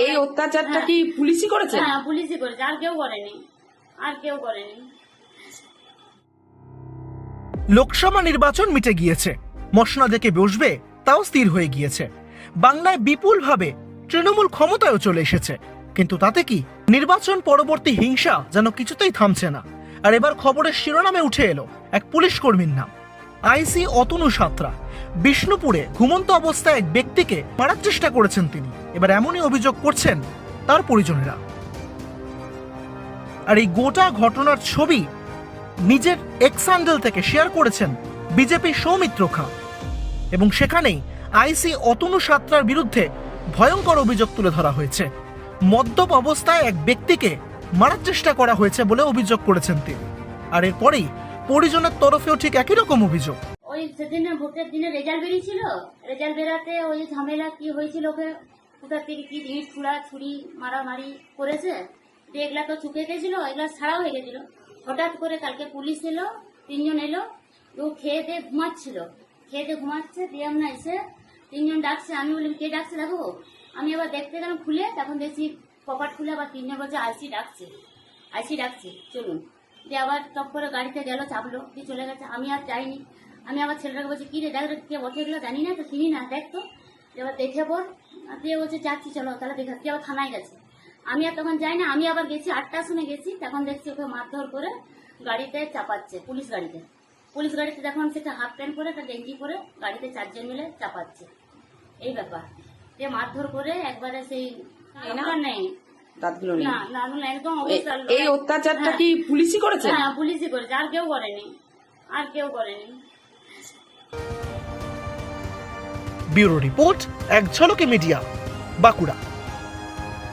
এই অত্যাচারটা কি পুলিশই করেছে? হ্যাঁ পুলিশই করেছে, আর কেউ করেনি, আর কেউ করেনি। লোকসভা নির্বাচন মিটে গিয়েছে, মসনা দেখে বসবে তাও স্থির হয়ে গিয়েছে। বাংলায় বিপুলভাবে তৃণমূল ক্ষমতায়ও চলে এসেছে, কিন্তু তাতে কি নির্বাচন পরবর্তী হিংসা যেন কিছুতেই থামছে না। আর এবার খবরের শিরোনামে উঠে এলো এক পুলিশ কর্মীর নাম, আইসি অতনু সাঁতরা। বিষ্ণুপুরে ঘুমন্ত অবস্থায় এক ব্যক্তিকে মারার চেষ্টা করেছেন তিনি। এবার এমনই অভিযোগ করছেন তার পরিজনেরা। আর এই গোটা ঘটনার ছবি নিজের এক্স হ্যান্ডেল থেকে শেয়ার করেছেন বিজেপি সৌমিত্র খাঁ, এবং সেখানেই আইসি অতনু সাঁতরার বিরুদ্ধে ভয়ঙ্কর অভিযোগ তুলে ধরা হয়েছে। মদ্যপ অবস্থায় এক ব্যক্তিকে মারার চেষ্টা করা হয়েছে বলে অভিযোগ করেছেন তিনি। আর এরপরেই পরিজনের তরফেও ঠিক একই রকম অভিযোগ। ওই সেদিন ভোটের দিনে রেজাল্ট বেরিয়েছিল, রেজাল্ট বেরাতে ওই ঝামেলা কি হয়েছিল, ওকে কোথা থেকে কি ইট ছুড়া ছুরি মারামারি করেছে, এগুলা তো চুকে গেছিল, এগুলা ছাড়া হয়ে গেছিল। হঠাৎ করে কালকে পুলিশ এলো, 3 জন এলো, ও খেয়ে দিয়ে ঘুমাচ্ছিল, খেয়ে দিয়ে ঘুমাচ্ছে, দিয়ে আমরা এসে 3 জন ডাকছে। আমি বললাম কে ডাকছে দেখো, আমি আবার দেখতে গেলাম খুলে, তখন দেখছি কপাট খুলে আবার 3 জন বলছে আইসি ডাকছে, আইসি ডাকছে চলুন। দিয়ে আবার টপ করে গাড়িতে গেল, চাপলো, দিয়ে চলে গেছে। আমি আর যাইনি, আমি আবার ছেলেটাকে বলছি কি রে দেখ কে বসে এগুলো জানি না তো, চিনি না, দেখ তো। এবার দেখে পর দিয়ে বলছে যাচ্ছি চলো তাহলে দেখাচ্ছি, আবার থানায় গেছে। আমি আর তখন যাই না, আমি আবার গেছি 8টার সময় গেছি, তখন দেখছি ওকে মারধর করে গাড়িতে চাপাচ্ছে, পুলিশ গাড়িতে। পুলিশ গাড়িতে যখন সেটা হাফ প্যান্ট পরে একটা গেঞ্জি পরে গাড়িতে 4 জন মিলে চাপাচ্ছে, এই ব্যাপার। দিয়ে মারধর করে একবারে সেই নেই দাঁতগুলো নেই। না না একদম অবস্থা। এই অত্যাচারটা কি পুলিশই করেছে? হ্যাঁ পুলিশই করেছে, আর কেউ করেনি, আর কেউ করেনি। ব্যুরো রিপোর্ট, এক ঝলকে মিডিয়া, বাঁকুড়া।